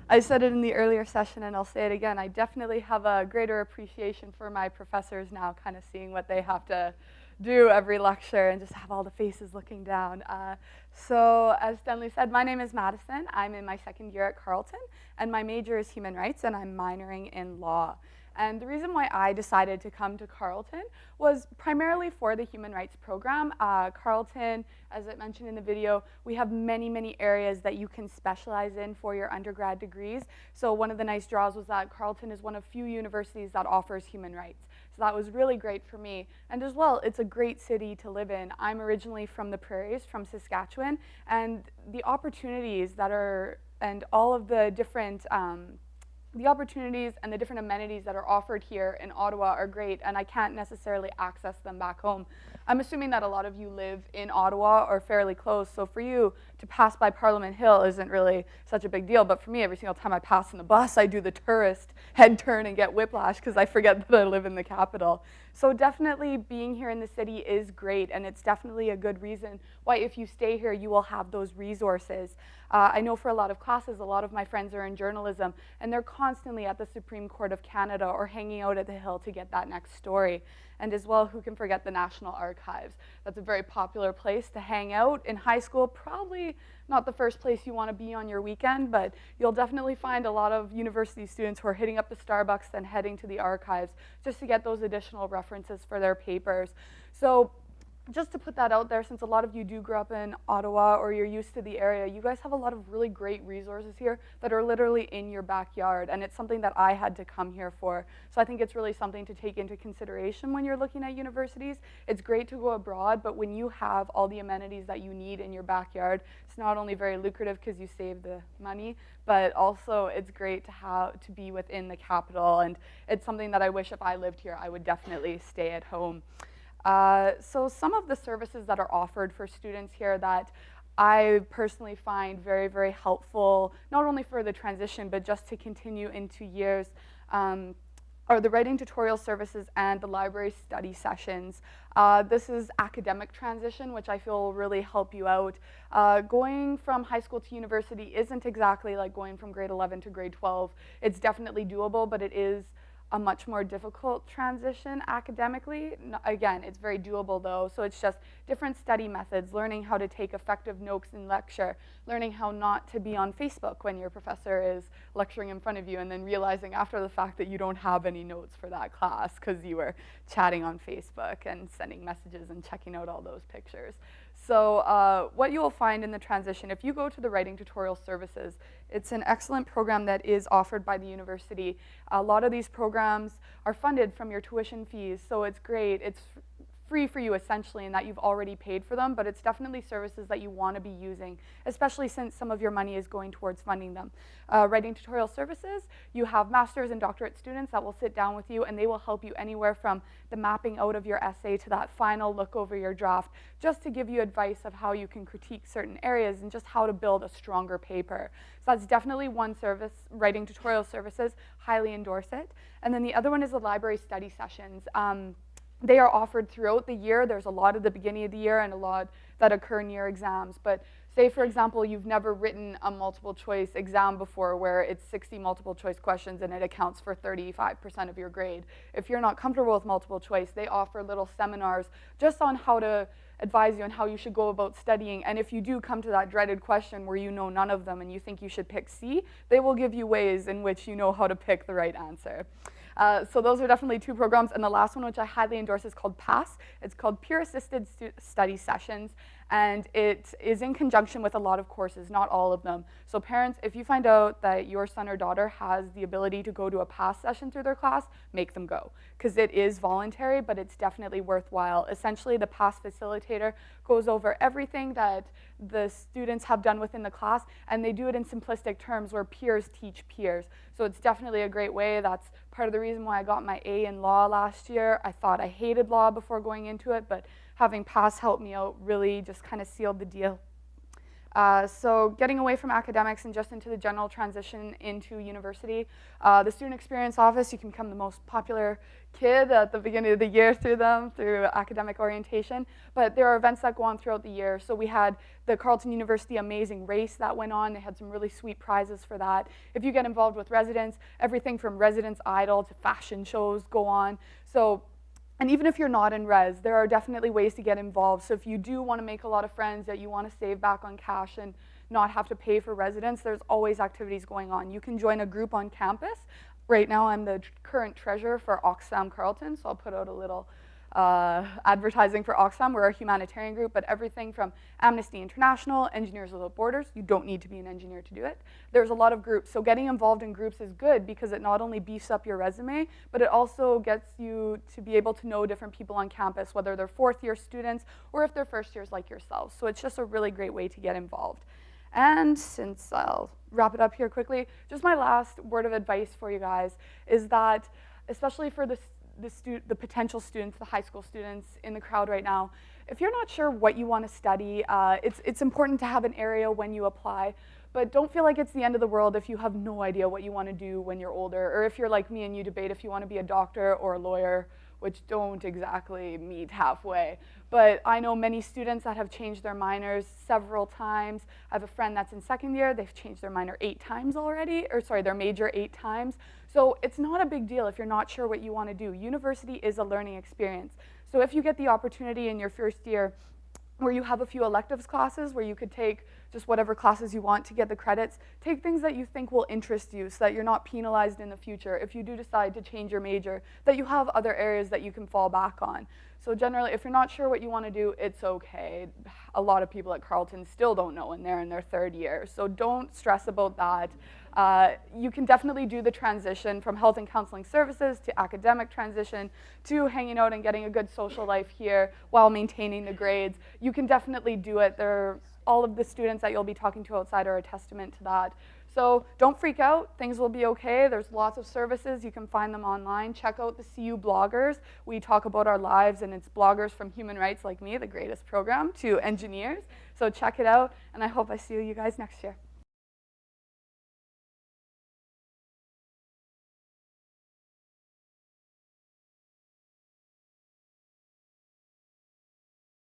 I said it in the earlier session, and I'll say it again. I definitely have a greater appreciation for my professors now, kind of seeing what they have to do every lecture and just have all the faces looking down. So as Stanley said, my name is Madison. I'm in my second year at Carleton, and my major is human rights, and I'm minoring in law. And the reason why I decided to come to Carleton was primarily for the human rights program. Carleton, as I mentioned in the video, we have many, many areas that you can specialize in for your undergrad degrees. So one of the nice draws was that Carleton is one of few universities that offers human rights. So that was really great for me. And as well, it's a great city to live in. I'm originally from the prairies, from Saskatchewan, and the opportunities that are, and all of the different the opportunities and the different amenities that are offered here in Ottawa are great, and I can't necessarily access them back home. I'm assuming that a lot of you live in Ottawa or fairly close, so for you to pass by Parliament Hill isn't really such a big deal, but for me, every single time I pass in the bus, I do the tourist head turn and get whiplash because I forget that I live in the capital. So definitely being here in the city is great, and it's definitely a good reason why if you stay here, you will have those resources. I know for a lot of classes, a lot of my friends are in journalism, and they're constantly at the Supreme Court of Canada or hanging out at the Hill to get that next story. And as well, who can forget the National Archives? That's a very popular place to hang out. In high school, probably not the first place you want to be on your weekend, but you'll definitely find a lot of university students who are hitting up the Starbucks and heading to the archives just to get those additional references for their papers. So just to put that out there, since a lot of you do grow up in Ottawa or you're used to the area, you guys have a lot of really great resources here that are literally in your backyard, and it's something that I had to come here for. So I think it's really something to take into consideration when you're looking at universities. It's great to go abroad, but when you have all the amenities that you need in your backyard, it's not only very lucrative because you save the money, but also it's great to be within the capital, and it's something that I wish if I lived here, I would definitely stay at home. So some of the services that are offered for students here that I personally find very, very helpful, not only for the transition, but just to continue into years, are the writing tutorial services and the library study sessions. This is academic transition, which I feel will really help you out. Going from high school to university isn't exactly like going from grade 11 to grade 12. It's definitely doable, but it is a much more difficult transition academically. Again, it's very doable though, so it's just different study methods, learning how to take effective notes in lecture, learning how not to be on Facebook when your professor is lecturing in front of you, and then realizing after the fact that you don't have any notes for that class because you were chatting on Facebook and sending messages and checking out all those pictures. So what you will find in the transition, if you go to the Writing Tutorial Services, it's an excellent program that is offered by the university. A lot of these programs are funded from your tuition fees, so it's great. It's free for you essentially in that you've already paid for them, but it's definitely services that you want to be using, especially since some of your money is going towards funding them. Writing tutorial services, you have master's and doctorate students that will sit down with you and they will help you anywhere from the mapping out of your essay to that final look over your draft, just to give you advice of how you can critique certain areas and just how to build a stronger paper. So that's definitely one service, writing tutorial services, highly endorse it. And then the other one is the library study sessions. They are offered throughout the year. There's a lot at the beginning of the year and a lot that occur near exams. But say, for example, you've never written a multiple choice exam before where it's 60 multiple choice questions and it accounts for 35% of your grade. If you're not comfortable with multiple choice, they offer little seminars just on how to advise you on how you should go about studying. And if you do come to that dreaded question where you know none of them and you think you should pick C, they will give you ways in which you know how to pick the right answer. So those are definitely two programs. And the last one, which I highly endorse, is called PASS. It's called Peer Assisted Study Sessions. And it is in conjunction with a lot of courses, not all of them. So parents, if you find out that your son or daughter has the ability to go to a PASS session through their class, make them go. Because it is voluntary, but it's definitely worthwhile. Essentially, the PASS facilitator goes over everything that the students have done within the class, and they do it in simplistic terms where peers teach peers. So it's definitely a great way. That's part of the reason why I got my A in law last year. I thought I hated law before going into it, but having PASS help me out really just kind of sealed the deal. So getting away from academics and just into the general transition into university. The Student Experience Office, you can become the most popular kid at the beginning of the year through academic orientation. But there are events that go on throughout the year. So we had the Carleton University Amazing Race that went on. They had some really sweet prizes for that. If you get involved with residents, everything from Residence Idol to fashion shows go on. And even if you're not in res, there are definitely ways to get involved. So if you do want to make a lot of friends, that you want to save back on cash and not have to pay for residence, there's always activities going on. You can join a group on campus. Right now, I'm the current treasurer for Oxfam Carleton, so I'll put out a little advertising for Oxfam. We're a humanitarian group, but everything from Amnesty International, Engineers Without Borders, you don't need to be an engineer to do it. There's a lot of groups, so getting involved in groups is good because it not only beefs up your resume, but it also gets you to be able to know different people on campus, whether they're fourth-year students or if they're first years like yourselves. So it's just a really great way to get involved. And since I'll wrap it up here quickly, just my last word of advice for you guys is that, especially for the potential students, the high school students in the crowd right now, if you're not sure what you want to study, it's important to have an area when you apply, but don't feel like it's the end of the world if you have no idea what you want to do when you're older, or if you're like me and you debate if you want to be a doctor or a lawyer, which don't exactly meet halfway. But I know many students that have changed their minors several times. I have a friend that's in second year. They've changed their minor 8 times already, or sorry, their major 8 times. So it's not a big deal if you're not sure what you want to do. University is a learning experience. So if you get the opportunity in your first year where you have a few electives classes where you could take just whatever classes you want to get the credits, take things that you think will interest you so that you're not penalized in the future if you do decide to change your major, that you have other areas that you can fall back on. So generally, if you're not sure what you want to do, it's okay. A lot of people at Carleton still don't know, and they're in their 3rd year. So don't stress about that. You can definitely do the transition from health and counseling services to academic transition to hanging out and getting a good social life here while maintaining the grades. You can definitely do it. All of the students that you'll be talking to outside are a testament to that. So don't freak out. Things will be okay. There's lots of services. You can find them online. Check out the CU bloggers. We talk about our lives, and it's bloggers from human rights like me, the greatest program, to engineers. So check it out, and I hope I see you guys next year.